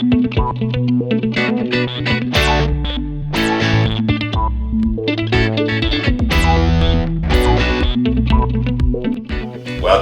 Welcome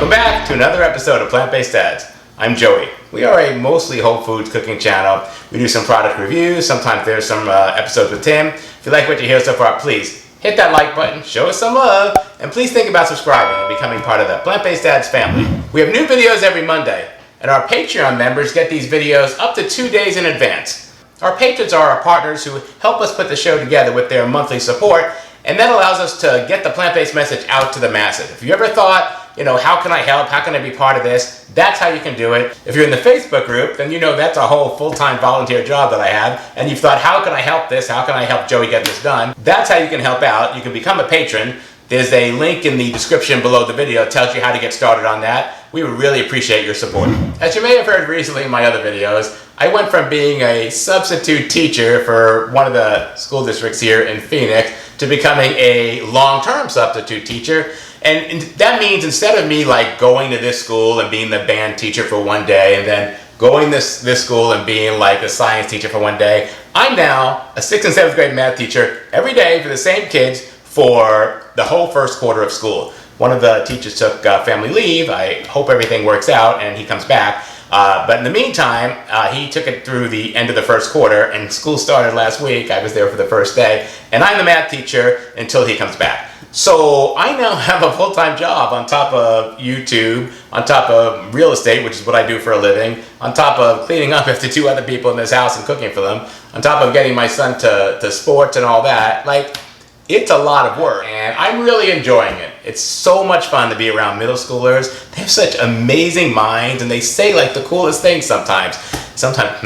back to another episode of Plant-Based Dads. I'm Joey. We are a mostly whole foods cooking channel. We do some product reviews. Sometimes there's some episodes with Tim. If you like what you hear so far, please hit that like button, show us some love, and please think about subscribing and becoming part of the Plant-Based Dads family. We have new videos every Monday, and our Patreon members get these videos up to 2 days in advance. Our patrons are our partners who help us put the show together with their monthly support, and that allows us to get the plant-based message out to the masses. If you ever thought, how can I help? How can I be part of this? That's how you can do it. If you're in the Facebook group, then that's a whole full-time volunteer job that I have. And you've thought, how can I help this? How can I help Joey get this done? That's how you can help out. You can become a patron. There's a link in the description below the video that tells you how to get started on that. We would really appreciate your support. As you may have heard recently in my other videos, I went from being a substitute teacher for one of the school districts here in Phoenix to becoming a long-term substitute teacher. And that means instead of me going to this school and being the band teacher for one day and then going this school and being like a science teacher for one day, I'm now a 6th and 7th grade math teacher every day for the same kids for the whole first quarter of school. One of the teachers took family leave. I hope everything works out and he comes back. But in the meantime, he took it through the end of the first quarter and school started last week. I was there for the first day and I'm the math teacher until he comes back. So I now have a full-time job on top of YouTube, on top of real estate, which is what I do for a living, on top of cleaning up after 2 other people in this house and cooking for them, on top of getting my son to sports and all that. It's a lot of work and I'm really enjoying it. It's so much fun to be around middle schoolers. They have such amazing minds and they say the coolest things sometimes. Sometimes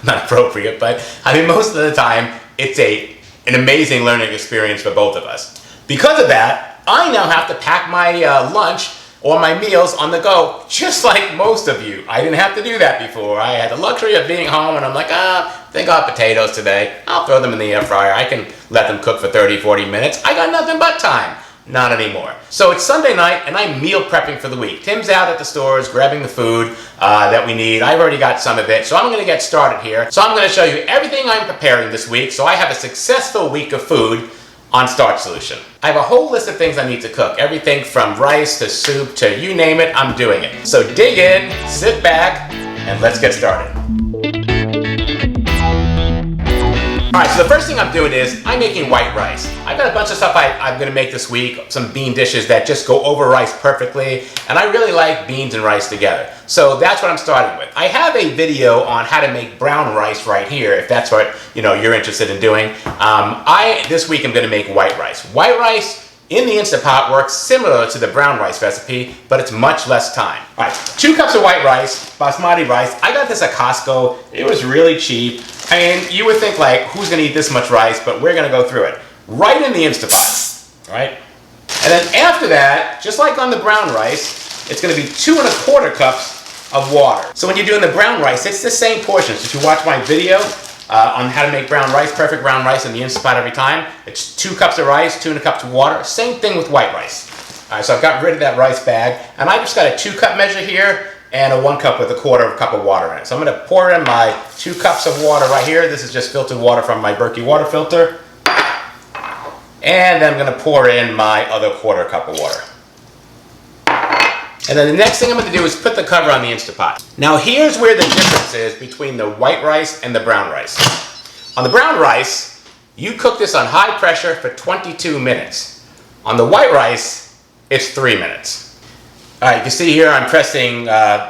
not appropriate, but most of the time it's an amazing learning experience for both of us. Because of that, I now have to pack my lunch or my meals on the go, just like most of you. I didn't have to do that before. I had the luxury of being home and I'm like, I think I'll have potatoes today. I'll throw them in the air fryer. I can let them cook for 30, 40 minutes. I got nothing but time. Not anymore. So it's Sunday night and I'm meal prepping for the week. Tim's out at the stores grabbing the food that we need. I've already got some of it, so I'm going to get started here. So I'm going to show you everything I'm preparing this week so I have a successful week of food on Starch Solution. I have a whole list of things I need to cook. Everything from rice to soup to you name it, I'm doing it. So dig in, sit back, and let's get started. Alright, so the first thing I'm doing is I'm making white rice. I've got a bunch of stuff I'm going to make this week, some bean dishes that just go over rice perfectly, and I really like beans and rice together. So that's what I'm starting with. I have a video on how to make brown rice right here, if that's what you're interested in doing. This week I'm going to make white rice. White rice in the Instant Pot works similar to the brown rice recipe, but it's much less time. Alright, 2 cups of white rice, basmati rice. I got this at Costco. It was really cheap. You would think who's going to eat this much rice, but we're going to go through it. Right in the Instant Pot, right? And then after that, just like on the brown rice, it's going to be 2 1/4 cups of water. So when you're doing the brown rice, it's the same portions. If you watch my video on how to make brown rice, perfect brown rice in the Instant Pot every time, it's 2 cups of rice, 2 1/2 cups of water. Same thing with white rice. All right, so I've got rid of that rice bag, and I just got a 2 cup measure here and a 1 cup with 1/4 cup of water in it. So I'm going to pour in my 2 cups of water right here. This is just filtered water from my Berkey water filter. And then I'm going to pour in my other 1/4 cup of water. And then the next thing I'm going to do is put the cover on the Instant Pot. Now here's where the difference is between the white rice and the brown rice. On the brown rice, you cook this on high pressure for 22 minutes. On the white rice, it's 3 minutes. Alright, you can see here I'm pressing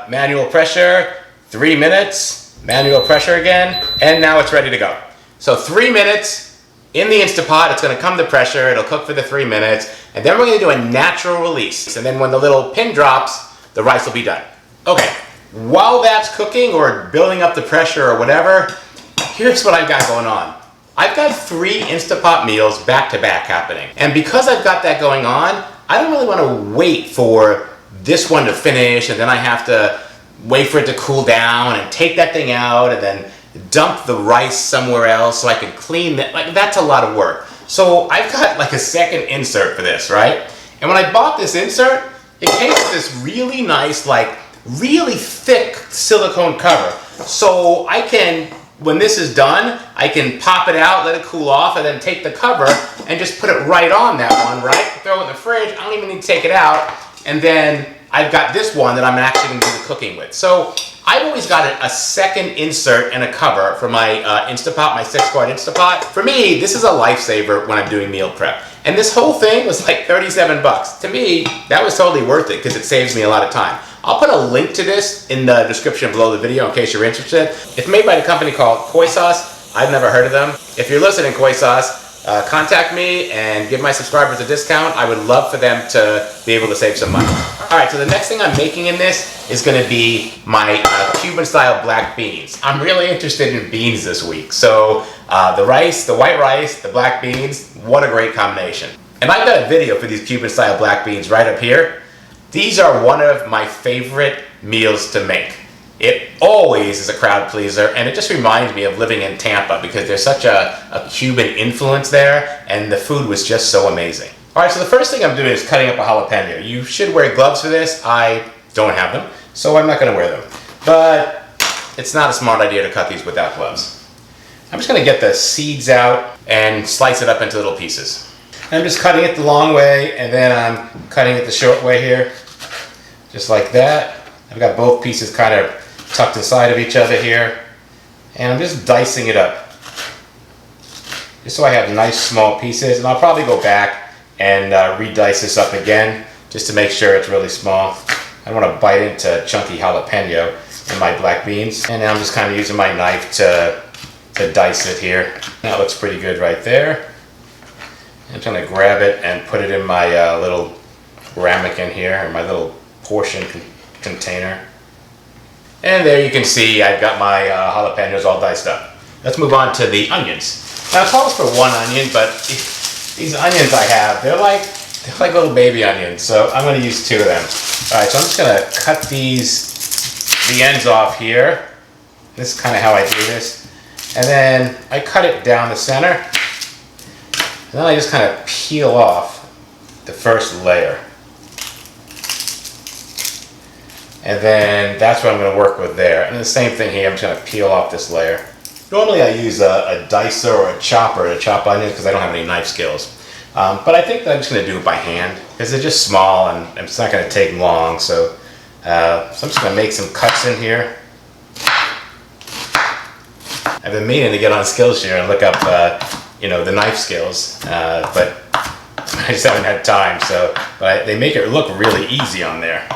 manual pressure, 3 minutes, manual pressure again, and now it's ready to go. So 3 minutes in the Instant Pot, it's going to come to pressure, it'll cook for the 3 minutes, and then we're going to do a natural release. And then when the little pin drops, the rice will be done. Okay, while that's cooking or building up the pressure or whatever, here's what I've got going on. I've got 3 Instant Pot meals back to back happening. And because I've got that going on, I don't really want to wait for this one to finish and then I have to wait for it to cool down and take that thing out and then dump the rice somewhere else so I can clean that. That's a lot of work. So I've got a second insert for this, right? And when I bought this insert, it came with this really nice, really thick silicone cover. So I can, when this is done, I can pop it out, let it cool off, and then take the cover and just put it right on that one, right? Throw it in the fridge. I don't even need to take it out. And then I've got this one that I'm actually going to do the cooking with. So I've always got a second insert and a cover for my Instapot, my 6-quart Instapot. For me, this is a lifesaver when I'm doing meal prep. And this whole thing was like 37 bucks. To me, that was totally worth it because it saves me a lot of time. I'll put a link to this in the description below the video in case you're interested. It's made by a company called Koi Sauce. I've never heard of them. If you're listening, Koi Sauce, contact me and give my subscribers a discount. I would love for them to be able to save some money. All right, so the next thing I'm making in this is going to be my Cuban style black beans. I'm really interested in beans this week. So the rice, the white rice, the black beans, what a great combination. And I've got a video for these Cuban style black beans right up here. These are one of my favorite meals to make. It always is a crowd pleaser, and it just reminds me of living in Tampa because there's such a Cuban influence there, and the food was just so amazing. All right, so the first thing I'm doing is cutting up a jalapeno. You should wear gloves for this. I don't have them, so I'm not going to wear them. But it's not a smart idea to cut these without gloves. I'm just going to get the seeds out and slice it up into little pieces. I'm just cutting it the long way, and then I'm cutting it the short way here, just like that. I've got both pieces kind of tucked inside of each other here, and I'm just dicing it up just so I have nice small pieces. And I'll probably go back and re-dice this up again just to make sure it's really small. I don't want to bite into chunky jalapeno in my black beans. And now I'm just kind of using my knife to dice it here. That looks pretty good right there. I'm trying to grab it and put it in my little ramekin here, or my little portion container. And there you can see I've got my jalapenos all diced up. Let's move on to the onions. Now it calls for one onion, but these onions I have, they're like little baby onions, so I'm going to use 2 of them. All right, so I'm just going to cut the ends off here. This is kind of how I do this. And then I cut it down the center. And then I just kind of peel off the first layer. And then that's what I'm going to work with there. And the same thing here, I'm just going to peel off this layer. Normally I use a dicer or a chopper to chop onions because I don't have any knife skills. But I think that I'm just going to do it by hand because they're just small and it's not going to take long. So I'm just going to make some cuts in here. I've been meaning to get on Skillshare and look up the knife skills, but I just haven't had time. But they make it look really easy on there.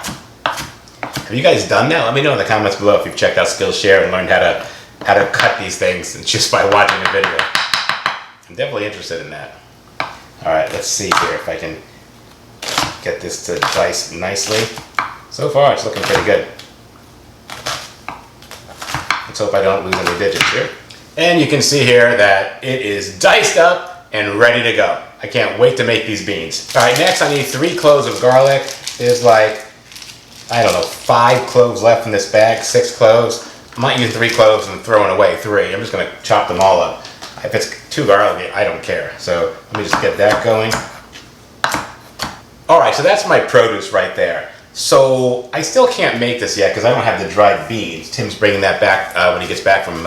Have you guys done that? Let me know in the comments below if you've checked out Skillshare and learned how to cut these things just by watching a video. I'm definitely interested in that. All right, let's see here if I can get this to dice nicely. So far, it's looking pretty good. Let's hope I don't lose any digits here. And you can see here that it is diced up and ready to go. I can't wait to make these beans. All right, next I need 3 cloves of garlic. There's like, I don't know, 5 cloves left in this bag, 6 cloves. I might use 3 cloves and throwing away 3. I'm just gonna chop them all up. If it's too garlicky, I don't care. So let me just get that going. All right, so that's my produce right there. So I still can't make this yet because I don't have the dried beans. Tim's bringing that back when he gets back from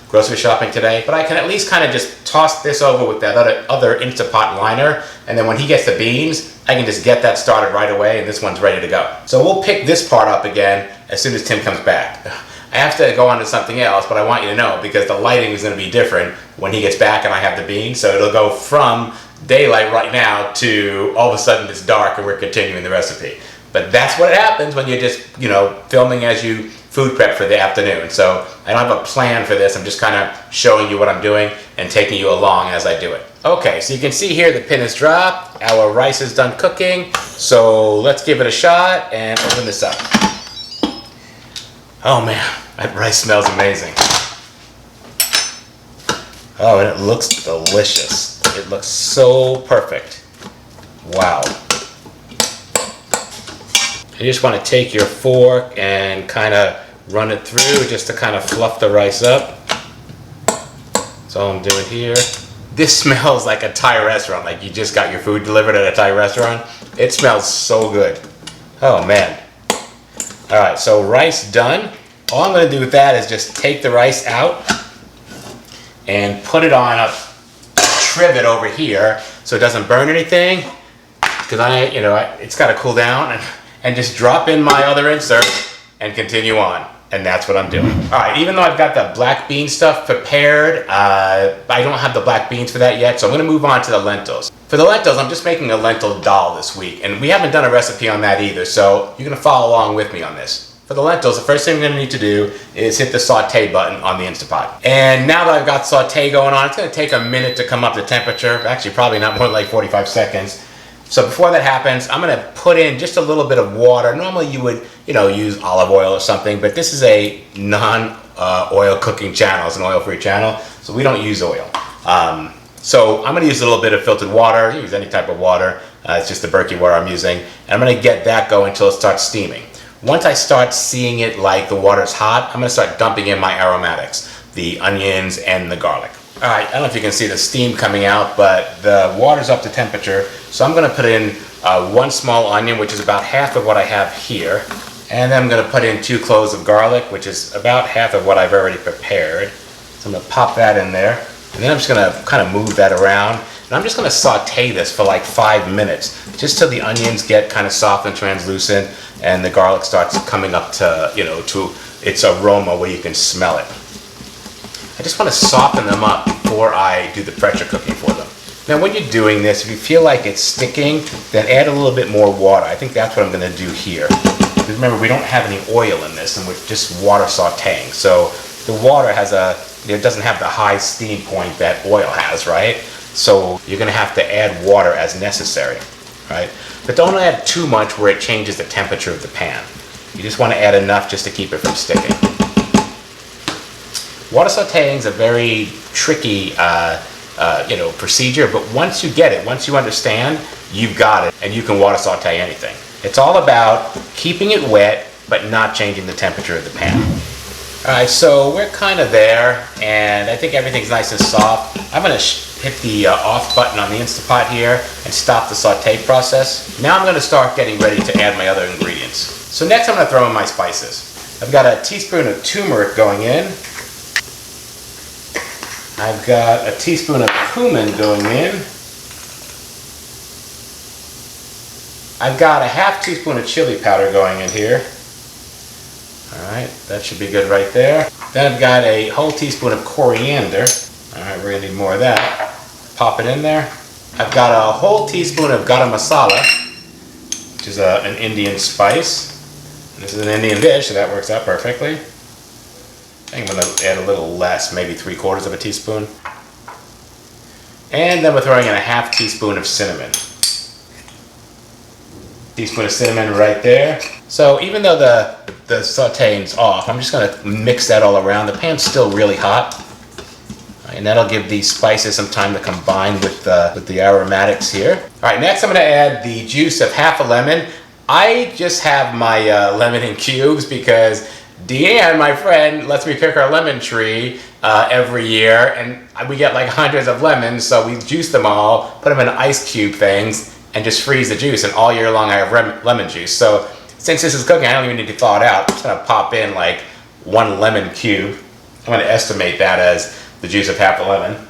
grocery shopping today. But I can at least kind of just toss this over with that other Instapot liner. And then when he gets the beans, I can just get that started right away and this one's ready to go. So we'll pick this part up again as soon as Tim comes back. I have to go on to something else, but I want you to know because the lighting is going to be different when he gets back and I have the beans. So it'll go from daylight right now to all of a sudden it's dark and we're continuing the recipe. But that's what happens when you're just, filming as you food prep for the afternoon. So I don't have a plan for this. I'm just kind of showing you what I'm doing and taking you along as I do it. Okay, so you can see here the pin is dropped. Our rice is done cooking. So let's give it a shot and open this up. Oh man, that rice smells amazing. Oh, and it looks delicious. It looks so perfect. Wow. You just want to take your fork and kind of run it through just to kind of fluff the rice up. That's all I'm doing here. This smells like a Thai restaurant, like you just got your food delivered at a Thai restaurant. It smells so good. Oh man. All right, so rice done. All I'm going to do with that is just take the rice out and put it on a trivet over here so it doesn't burn anything, because it's got to cool down, and just drop in my other insert and continue on. And that's what I'm doing. All right, even though I've got the black bean stuff prepared, I don't have the black beans for that yet, so I'm gonna move on to the lentils. For the lentils, I'm just making a lentil dal this week, and we haven't done a recipe on that either, so you're gonna follow along with me on this. For the lentils, the first thing I'm gonna need to do is hit the saute button on the Instapot. And now that I've got saute going on, it's gonna take a minute to come up to temperature, actually probably not more than like 45 seconds. So before that happens, I'm going to put in just a little bit of water. Normally you would, use olive oil or something, but this is a non-oil cooking channel. It's an oil-free channel, so we don't use oil. So I'm going to use a little bit of filtered water. Use any type of water. It's just the Berkey water I'm using. And I'm going to get that going until it starts steaming. Once I start seeing it like the water's hot, I'm going to start dumping in my aromatics, the onions and the garlic. All right, I don't know if you can see the steam coming out, but the water's up to temperature. So I'm going to put in one small onion, which is about half of what I have here. And then I'm going to put in 2 cloves of garlic, which is about half of what I've already prepared. So I'm going to pop that in there. And then I'm just going to kind of move that around. And I'm just going to saute this for like 5 minutes, just till the onions get kind of soft and translucent and the garlic starts coming up to, to its aroma where you can smell it. I just want to soften them up before I do the pressure cooking for them. Now when you're doing this, if you feel like it's sticking, then add a little bit more water. I think that's what I'm going to do here. Because remember, we don't have any oil in this, and we're just water sauteing. So the water it doesn't have the high steam point that oil has, right? So you're going to have to add water as necessary, right? But don't add too much where it changes the temperature of the pan. You just want to add enough just to keep it from sticking. Water sauteing is a very tricky procedure, but once you get it, once you understand, you've got it, and you can water saute anything. It's all about keeping it wet, but not changing the temperature of the pan. All right, so we're kind of there, and I think everything's nice and soft. I'm going to hit the off button on the Instapot here and stop the saute process. Now I'm going to start getting ready to add my other ingredients. So next I'm going to throw in my spices. I've got a teaspoon of turmeric going in. I've got a teaspoon of cumin going in. I've got a half teaspoon of chili powder going in here. Alright, that should be good right there. Then I've got a whole teaspoon of coriander. Alright, we're going to need more of that. Pop it in there. I've got a whole teaspoon of garam masala, which is an Indian spice. This is an Indian dish, so that works out perfectly. I think I'm going to add a little less, maybe 3/4 of a teaspoon. And then we're throwing in a half teaspoon of cinnamon. Teaspoon of cinnamon right there. So even though the sauteing's off, I'm just going to mix that all around. The pan's still really hot. And that'll give these spices some time to combine with the aromatics here. All right, next I'm going to add the juice of half a lemon. I just have my lemon in cubes because Deanne, my friend, lets me pick our lemon tree every year, and we get like hundreds of lemons, so we juice them all, put them in ice cube things, and just freeze the juice, and all year long I have lemon juice. So since this is cooking, I don't even need to thaw it out. I'm just going to pop in like 1 lemon cube. I'm going to estimate that as the juice of half a lemon.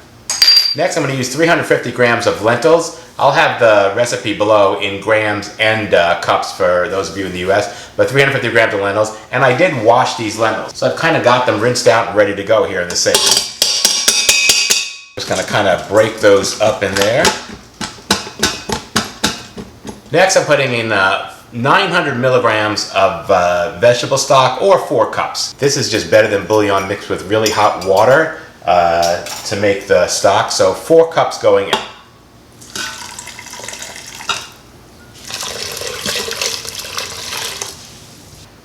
Next, I'm going to use 350 grams of lentils. I'll have the recipe below in grams and cups for those of you in the US, but 350 grams of lentils. And I did wash these lentils, so I've kind of got them rinsed out and ready to go here in the sink. Just going to kind of break those up in there. Next, I'm putting in 900 milligrams of vegetable stock, or 4 cups. This is just better than bouillon mixed with really hot water to make the stock, so 4 cups going in.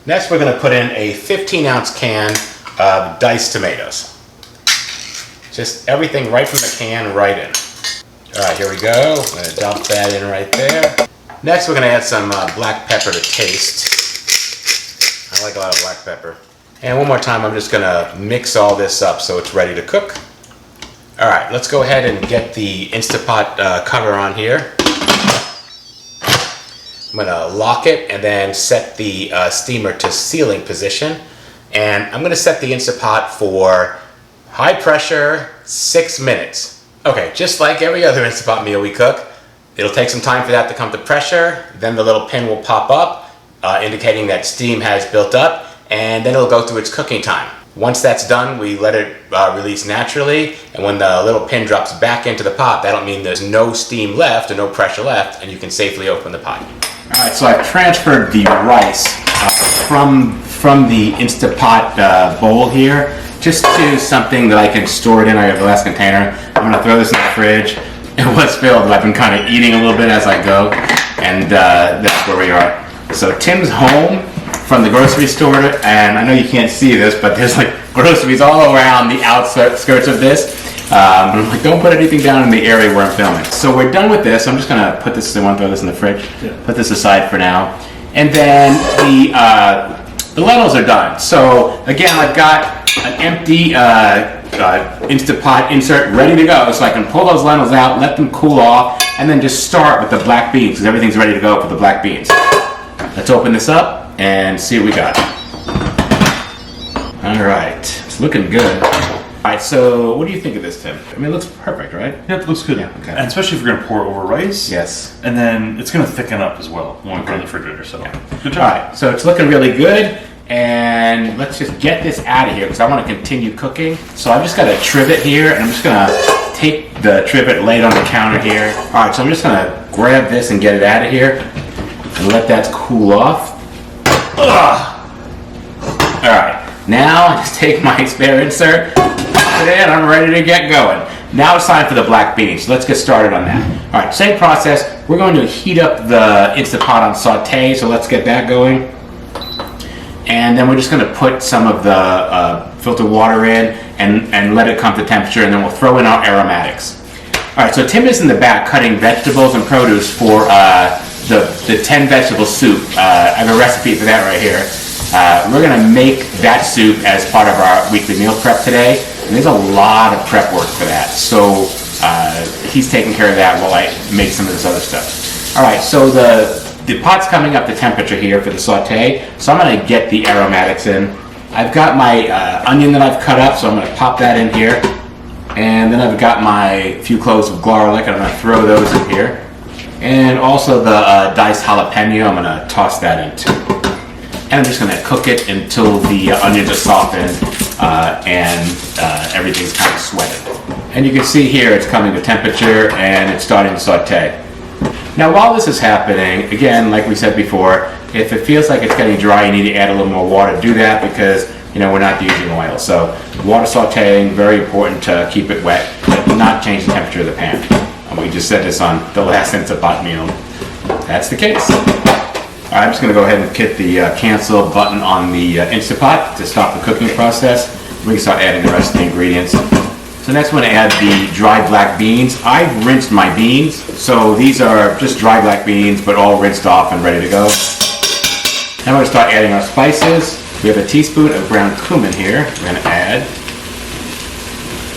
Next, we're going to put in a 15-ounce can of diced tomatoes. Just everything right from the can right in. All right, here we go. I'm going to dump that in right there. Next, we're going to add some black pepper to taste. I like a lot of black pepper. And one more time, I'm just going to mix all this up so it's ready to cook. All right, let's go ahead and get the Instapot cover on here. I'm going to lock it and then set the steamer to sealing position. and I'm gonna set the Instant Pot for high pressure, 6 minutes. Okay, just like every other Instant Pot meal we cook, it'll take some time for that to come to pressure, then the little pin will pop up, indicating that steam has built up, and then it'll go through its cooking time. Once that's done, we let it release naturally, and when the little pin drops back into the pot, that'll mean there's no steam left or no pressure left, and you can safely open the pot. All right, so I've transferred the rice from the Instant Pot bowl here just to something that I can store it in. I have a glass container. I'm gonna throw this in the fridge. It was filled, but I've been kind of eating a little bit as I go, and that's where we are. So Tim's home from the grocery store, and I know you can't see this, but there's like groceries all around the outskirts of this. I'm like, don't put anything down in the area where I'm filming. So we're done with this. I'm just gonna put this. I want to throw this in the fridge. Yeah. Put this aside for now, and then the lentils are done. So again, I've got an empty Instant Pot insert ready to go, so I can pull those lentils out, let them cool off, and then just start with the black beans because everything's ready to go for the black beans. Let's open this up and see what we got. All right, it's looking good. All right, so what do you think of this, Tim? I mean, it looks perfect, right? Yeah, it looks good. Yeah, okay. And especially if you're gonna pour it over rice. Yes. And then it's gonna thicken up as well when we put it in the refrigerator. So yeah. Good job. All right, so it's looking really good. And let's just get this out of here because I want to continue cooking. So I've just got a trivet here, and I'm just gonna take the trivet, lay it on the counter here. All right, so I'm just gonna grab this and get it out of here and let that cool off. Ugh. All right, now I just take my spare insert, put it in, I'm ready to get going. Now it's time for the black beans. Let's get started on that. All right, same process. We're going to heat up the Instant Pot on saute, so let's get that going. And then we're just going to put some of the filtered water in and let it come to temperature, and then we'll throw in our aromatics. All right, so Tim is in the back cutting vegetables and produce for the 10 vegetable soup. I have a recipe for that right here. We're going to make that soup as part of our weekly meal prep today, and there's a lot of prep work for that. So he's taking care of that while I make some of this other stuff. All right, so the pot's coming up to temperature here for the saute, so I'm going to get the aromatics in. I've got my onion that I've cut up, so I'm going to pop that in here. And then I've got my few cloves of garlic, and I'm going to throw those in here. And also the diced jalapeno, I'm going to toss that in too. And I'm just going to cook it until the onions are softened and everything's kind of sweated. And you can see here it's coming to temperature and it's starting to saute. Now while this is happening, again, like we said before, if it feels like it's getting dry, you need to add a little more water. Do that because, you know, we're not using oil. So water sauteing, very important to keep it wet, but not change the temperature of the pan. And we just said this on the last Instant Pot meal. That's the case. All right, I'm just going to go ahead and hit the cancel button on the Instant Pot to stop the cooking process. We can start adding the rest of the ingredients. So next I'm going to add the dried black beans. I've rinsed my beans, so these are just dry black beans, but all rinsed off and ready to go. Now we're going to start adding our spices. We have a teaspoon of ground cumin here. We're going to add.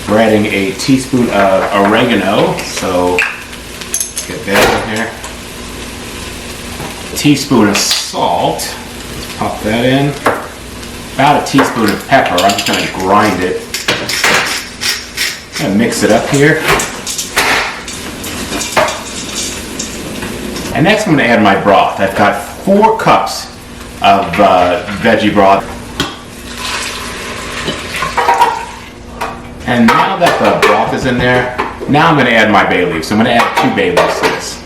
We're adding a teaspoon of oregano, so get that in here. A teaspoon of salt. Let's pop that in. About a teaspoon of pepper. I'm just going to grind it. I'm going to mix it up here. And next I'm going to add my broth. I've got 4 cups of veggie broth. And now that the broth is in there, now I'm going to add my bay leaves. So I'm going to add 2 bay leaves to this.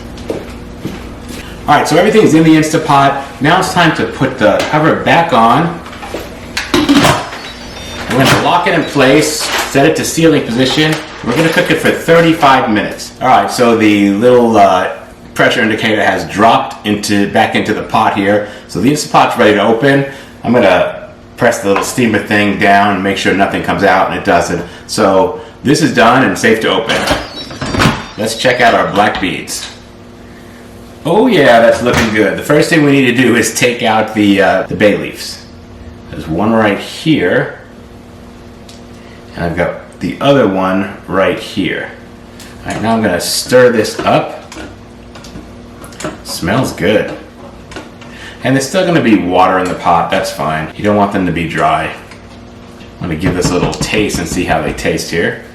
Alright, so everything's in the Instant Pot. Now it's time to put the cover back on. We're going to lock it in place, set it to sealing position. We're going to cook it for 35 minutes. Alright, so the little pressure indicator has dropped back into the pot here. So the Instant Pot's ready to open. I'm going to press the little steamer thing down and make sure nothing comes out, and it doesn't. So this is done and safe to open. Let's check out our black beans. Oh yeah, that's looking good. The first thing we need to do is take out the bay leaves. There's one right here. And I've got the other one right here. All right, now I'm going to stir this up. Smells good. And there's still going to be water in the pot, that's fine. You don't want them to be dry. I'm gonna give this a little taste and see how they taste here.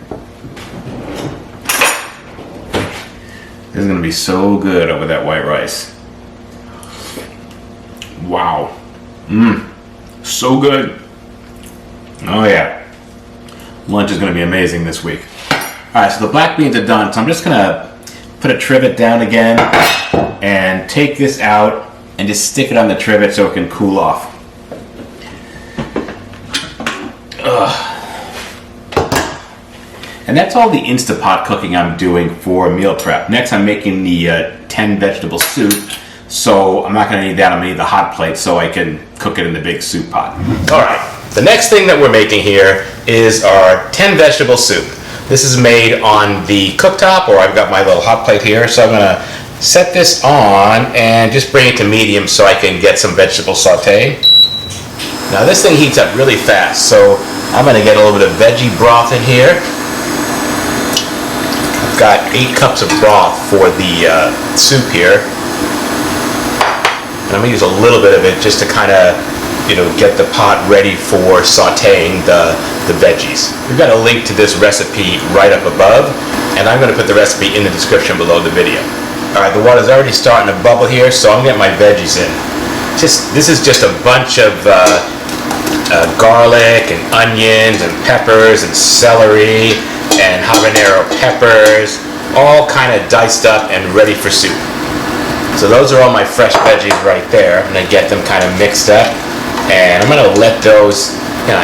This is gonna be so good over that white rice. Wow. So good. Oh yeah. Lunch is gonna be amazing this week. Alright, so the black beans are done, so I'm just gonna put a trivet down again and take this out and just stick it on the trivet so it can cool off. And that's all the Instapot cooking I'm doing for meal prep. Next, I'm making the 10 vegetable soup. So I'm not going to need that. I'm going to need the hot plate so I can cook it in the big soup pot. All right. The next thing that we're making here is our 10 vegetable soup. This is made on the cooktop, or I've got my little hot plate here. So I'm going to set this on and just bring it to medium so I can get some vegetable saute. Now this thing heats up really fast, so I'm going to get a little bit of veggie broth in here. I've got 8 cups of broth for the soup here. And I'm going to use a little bit of it just to kind of, get the pot ready for sauteing the veggies. We've got a link to this recipe right up above, and I'm going to put the recipe in the description below the video. Alright, the water's already starting to bubble here, so I'm going to get my veggies in. This is just a bunch of garlic and onions and peppers and celery and habanero peppers, all kind of diced up and ready for soup. So those are all my fresh veggies right there. I'm going to get them kind of mixed up, and I'm going to let those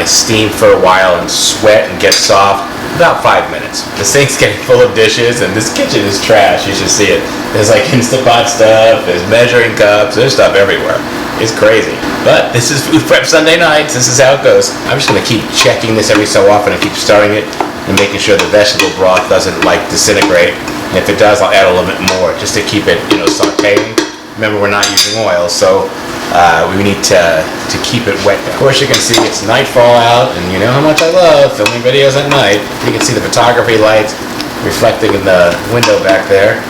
steam for a while and sweat and get soft. About 5 minutes. This thing's getting full of dishes, and this kitchen is trash. You should see it. There's like Instapot stuff, there's measuring cups, there's stuff everywhere. It's crazy. But this is Food Prep Sunday nights. This is how it goes. I'm just going to keep checking this every so often and keep stirring it and making sure the vegetable broth doesn't disintegrate. And if it does, I'll add a little bit more just to keep it, sauteing. Remember, we're not using oil, so we need to keep it wet. Of course, you can see it's nightfall out, and you know how much I love filming videos at night. You can see the photography lights reflecting in the window back there.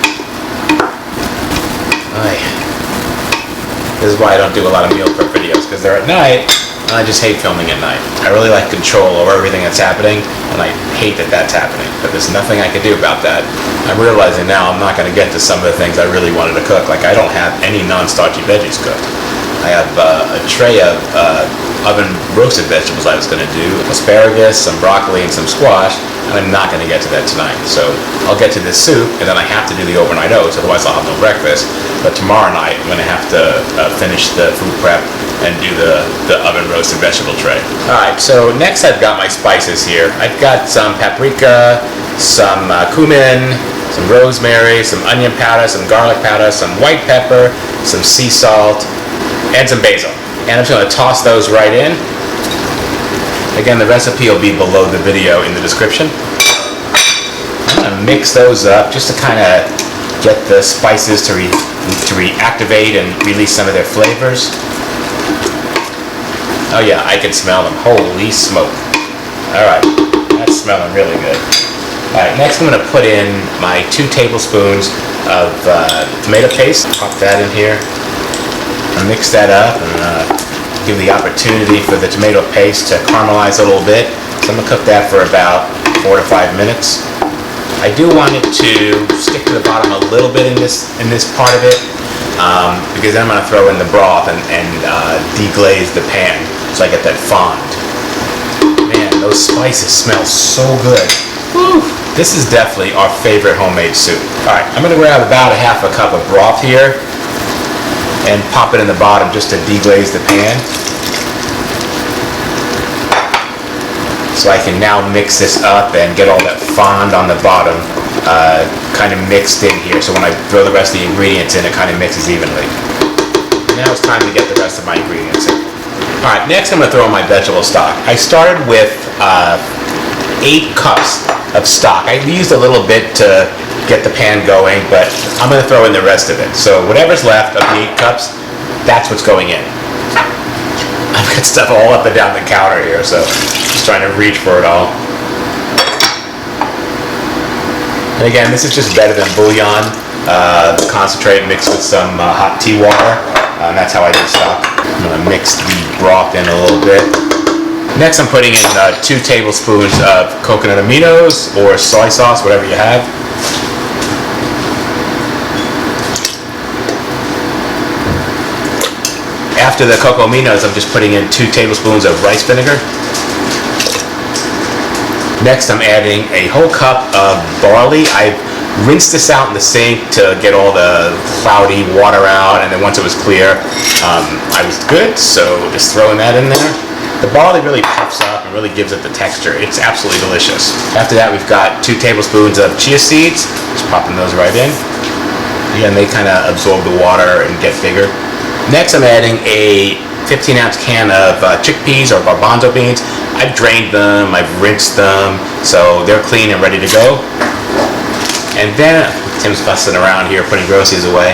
This is why I don't do a lot of meal prep videos, because they're at night, and I just hate filming at night. I really like control over everything that's happening, and I hate that that's happening, but there's nothing I can do about that. I'm realizing now I'm not going to get to some of the things I really wanted to cook. Like, I don't have any non-starchy veggies cooked. I have a tray of oven roasted vegetables I was going to do, asparagus, some broccoli, and some squash, and I'm not going to get to that tonight. So I'll get to this soup, and then I have to do the overnight oats, otherwise I'll have no breakfast. But tomorrow night I'm going to have to finish the food prep and do the oven roasted vegetable tray. Alright, so next I've got my spices here. I've got some paprika, some cumin, some rosemary, some onion powder, some garlic powder, some white pepper, some sea salt, and some basil. And I'm just going to toss those right in. Again, the recipe will be below the video in the description. I'm going to mix those up just to kind of get the spices to reactivate and release some of their flavors. Oh yeah, I can smell them. Holy smoke. Alright, that's smelling really good. Alright, next I'm going to put in my 2 tablespoons of tomato paste. Pop that in here. Mix that up and give the opportunity for the tomato paste to caramelize a little bit. So I'm going to cook that for about 4 to 5 minutes. I do want it to stick to the bottom a little bit in this part of it, because then I'm going to throw in the broth and deglaze the pan so I get that fond. Man, those spices smell so good. Woo. This is definitely our favorite homemade soup. Alright, I'm going to grab about a half a cup of broth here and pop it in the bottom just to deglaze the pan. So I can now mix this up and get all that fond on the bottom kind of mixed in here. So when I throw the rest of the ingredients in, it kind of mixes evenly. Now it's time to get the rest of my ingredients in. Alright, next I'm going to throw in my vegetable stock. I started with 8 cups of stock. I used a little bit to get the pan going, but I'm going to throw in the rest of it. So whatever's left of the 8 cups, that's what's going in. I've got stuff all up and down the counter here, so just trying to reach for it all. And again, this is just better than bouillon, concentrate mixed with some hot tea water, and that's how I do stock. I'm going to mix the broth in a little bit. Next, I'm putting in 2 tablespoons of coconut aminos or soy sauce, whatever you have. After the cocoa aminos, I'm just putting in 2 tablespoons of rice vinegar. Next, I'm adding a whole cup of barley. I've rinsed this out in the sink to get all the cloudy water out, and then once it was clear, I was good, so just throwing that in there. The barley really puffs up and really gives it the texture. It's absolutely delicious. After that, we've got 2 tablespoons of chia seeds. Just popping those right in. Again, they kind of absorb the water and get bigger. Next, I'm adding a 15-ounce can of chickpeas or garbanzo beans. I've drained them, I've rinsed them, so they're clean and ready to go. And then, Tim's fussing around here putting groceries away.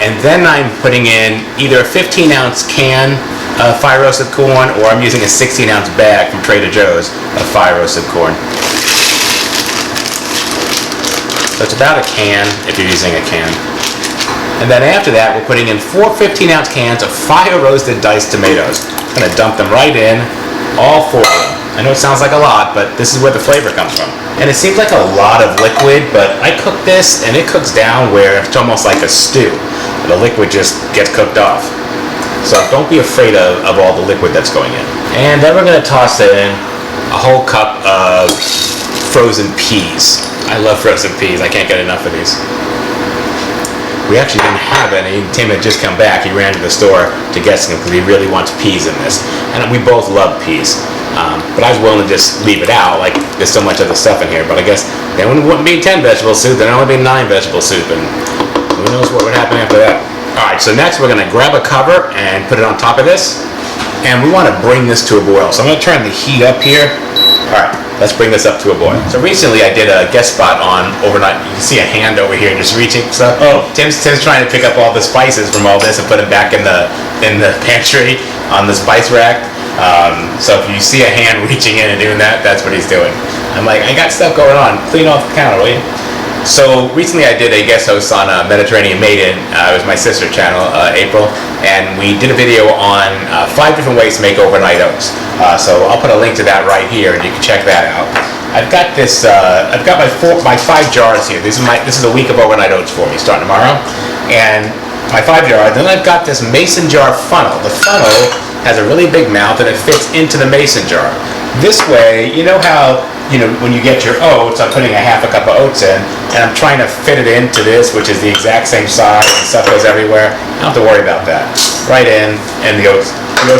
And then I'm putting in either a 15-ounce can of fire roasted corn, or I'm using a 16-ounce bag from Trader Joe's of fire roasted corn. So it's about a can if you're using a can. And then after that, we're putting in 4 15-ounce cans of fire roasted diced tomatoes. I'm gonna dump them right in, all 4 of them. I know it sounds like a lot, but this is where the flavor comes from. And it seems like a lot of liquid, but I cook this and it cooks down where it's almost like a stew. The liquid just gets cooked off. So don't be afraid of all the liquid that's going in. And then we're gonna toss in a whole cup of frozen peas. I love frozen peas, I can't get enough of these. We actually didn't have any. Tim had just come back. He ran to the store to get some because he really wants peas in this. And we both love peas. But I was willing to just leave it out. Like, there's so much other stuff in here. But I guess then it wouldn't be 10 vegetable soup. Then it would only be 9 vegetable soup. And who knows what would happen after that. All right, so next we're going to grab a cover and put it on top of this. And we want to bring this to a boil. So I'm going to turn the heat up here. All right, let's bring this up to a boil. So recently I did a guest spot on overnight. You can see a hand over here just reaching stuff. Oh, Tim's trying to pick up all the spices from all this and put them back in the pantry on the spice rack. So if you see a hand reaching in and doing that, that's what he's doing. I'm like, I got stuff going on. Clean off the counter, will you? So recently I did a guest host on Mediterranean Maiden. It was my sister channel, April, and we did a video on 5 different ways to make overnight oats. So I'll put a link to that right here, and you can check that out. I've got this. I've got my 5 jars here. This is a week of overnight oats for me, starting tomorrow, and my 5 jars. Then I've got this mason jar funnel. The funnel has a really big mouth, and it fits into the mason jar. This way, you know how, when you get your oats, I'm putting a half a cup of oats in, and I'm trying to fit it into this, which is the exact same size, and stuff goes everywhere. I don't have to worry about that. Right in, and the oats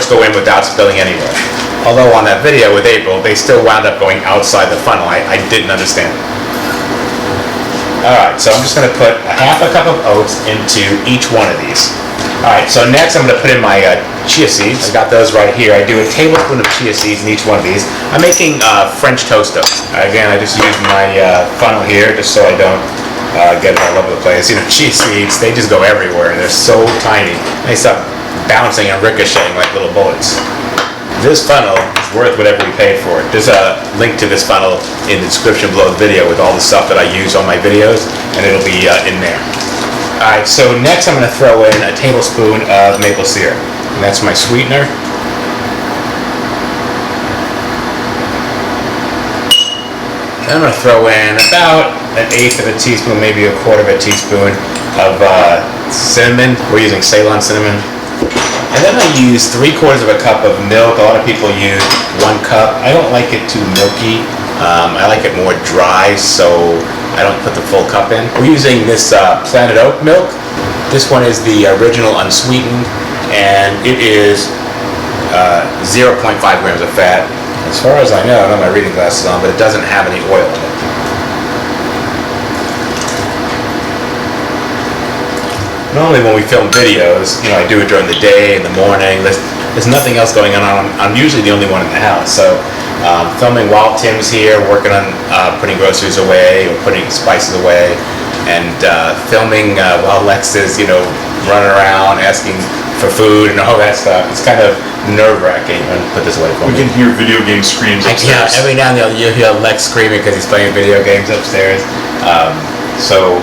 go in without spilling anywhere. Although on that video with April, they still wound up going outside the funnel. I didn't understand it. Alright, so I'm just going to put a half a cup of oats into each one of these. Alright, so next I'm going to put in my chia seeds. I got those right here. I do a tablespoon of chia seeds in each one of these. I'm making French toast dough. Again, I just use my funnel here just so I don't get it all over the place. Chia seeds, they just go everywhere. They're so tiny. They start bouncing and ricocheting like little bullets. This funnel is worth whatever we paid for it. There's a link to this funnel in the description below the video with all the stuff that I use on my videos, and it'll be in there. Alright, so next I'm going to throw in a tablespoon of maple syrup, and that's my sweetener. Then I'm going to throw in about 1/8 of a teaspoon, maybe 1/4 of a teaspoon of cinnamon. We're using Ceylon cinnamon. And then I use 3/4 of a cup of milk. A lot of people use 1 cup. I don't like it too milky. I like it more dry, so I don't put the full cup in. We're using this Planet Oat milk. This one is the original unsweetened, and it is 0.5 grams of fat. As far as I know, I don't have my reading glasses on, but it doesn't have any oil in it. Normally when we film videos, I do it during the day, in the morning. There's nothing else going on. I'm usually the only one in the house. So filming while Tim's here, working on putting groceries away or putting spices away, and filming while Lexx is, running around asking for food and all that stuff. It's kind of nerve-wracking. Put this away for me. We can hear video game screams upstairs. Yeah, every now and then you'll hear Lexx screaming because he's playing video games upstairs. So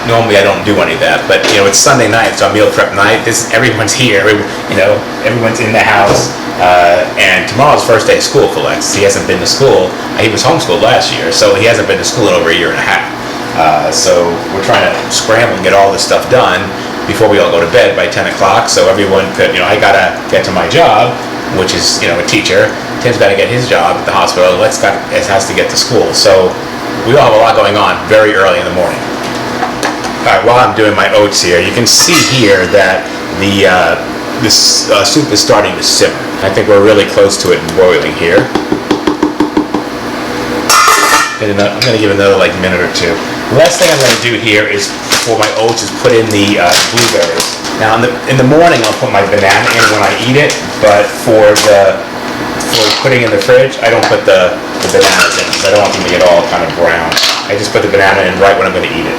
normally I don't do any of that, but it's Sunday night, so meal prep night. Everyone's here. Everyone's in the house, and tomorrow's the first day of school for Lex. He hasn't been to school. He was homeschooled last year, so he hasn't been to school in over a year and a half. So we're trying to scramble and get all this stuff done before we all go to bed by 10 o'clock, so everyone could, I gotta get to my job, which is, a teacher. Tim's gotta get his job at the hospital. Lex has to get to school. So we all have a lot going on very early in the morning. All right, while I'm doing my oats here, you can see here that this soup is starting to simmer. I think we're really close to it boiling here. I'm gonna give it another minute or two. The last thing I'm gonna do here is for my oats is put in the blueberries. Now in the morning I'll put my banana in when I eat it, but for putting in the fridge I don't put the bananas in because I don't want them to get all kind of brown. I just put the banana in right when I'm gonna eat it.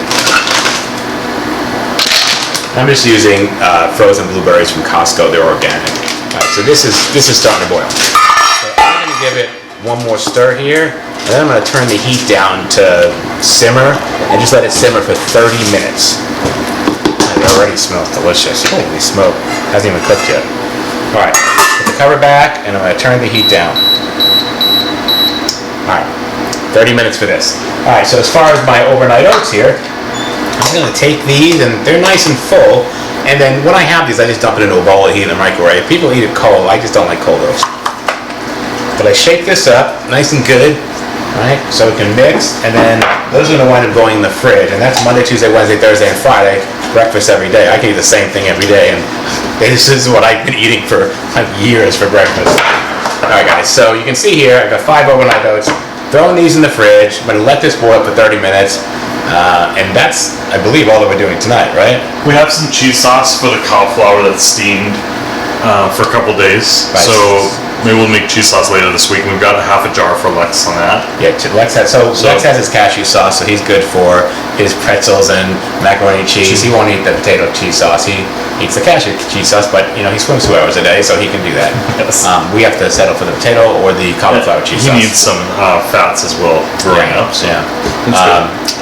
I'm just using frozen blueberries from Costco. They're organic. All right, so this is starting to boil. So I'm gonna give it one more stir here, and then I'm going to turn the heat down to simmer and just let it simmer for 30 minutes. It already smells delicious. Holy smoke. Hasn't even cooked yet. Alright, put the cover back and I'm going to turn the heat down. Alright, 30 minutes for this. Alright, so as far as my overnight oats here, I'm going to take these and they're nice and full, and then when I have these I just dump it into a bowl of heat in the microwave. People eat it cold. I just don't like cold oats. But I shake this up nice and good, right? So it can mix, and then those are going to wind up going in the fridge, and that's Monday, Tuesday, Wednesday, Thursday, and Friday, breakfast every day. I can eat the same thing every day, and this is what I've been eating for years for breakfast. All right, guys, so you can see here, I've got 5 overnight oats. Throwing these in the fridge. I'm going to let this boil for 30 minutes, and that's, I believe, all that we're doing tonight, right? We have some cheese sauce for the cauliflower that's steamed for a couple days. Right. So maybe we'll make cheese sauce later this week. We've got a half a jar for Lex on that. Yeah, Lex has his cashew sauce, so he's good for his pretzels and macaroni and cheese. He won't eat the potato cheese sauce. He eats the cashew cheese sauce, but he swims 2 hours a day, so he can do that. Yes. We have to settle for the potato or the cauliflower cheese sauce. He needs some fats as well growing up. So. Yeah.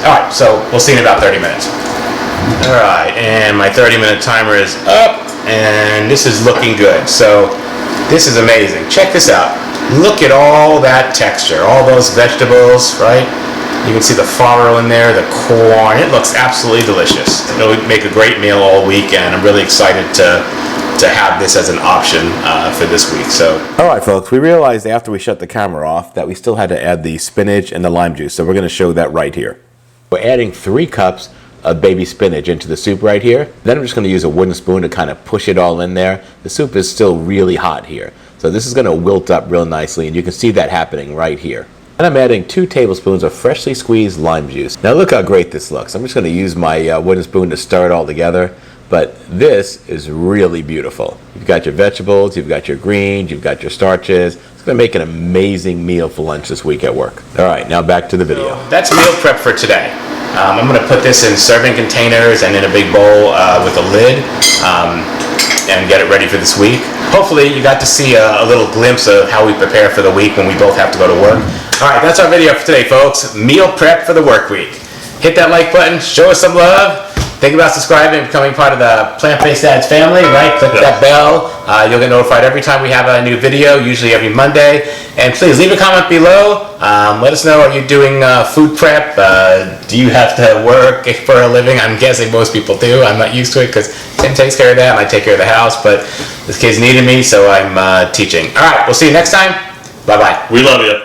All right, so we'll see in about 30 minutes. All right, and my 30-minute timer is up, and this is looking good. So this is amazing. Check this out. Look at all that texture, all those vegetables, right? You can see the farro in there, the corn. It looks absolutely delicious. It'll make a great meal all week, and I'm really excited to have this as an option for this week. So, all right, folks, we realized after we shut the camera off that we still had to add the spinach and the lime juice, so we're going to show that right here. We're adding 3 cups of baby spinach into the soup right here. Then I'm just going to use a wooden spoon to kind of push it all in there. The soup is still really hot here, so this is going to wilt up real nicely, and you can see that happening right here. And I'm adding 2 tablespoons of freshly squeezed lime juice. Now look how great this looks. I'm just going to use my wooden spoon to stir it all together, but this is really beautiful. You've got your vegetables, you've got your greens, you've got your starches. It's going to make an amazing meal for lunch this week at work. All right, now back to the video. That's meal prep for today. I'm going to put this in serving containers and in a big bowl with a lid and get it ready for this week. Hopefully you got to see a little glimpse of how we prepare for the week when we both have to go to work. All right, that's our video for today, folks. Meal prep for the work week. Hit that like button, show us some love. Think about subscribing and becoming part of the Plant-Based Dads family, right? Click that bell. You'll get notified every time we have a new video, usually every Monday. And please leave a comment below. Let us know, are you doing food prep? Do you have to work for a living? I'm guessing most people do. I'm not used to it because Tim takes care of that and I take care of the house. But this kid's needed me, so I'm teaching. All right, we'll see you next time. Bye-bye. We love you.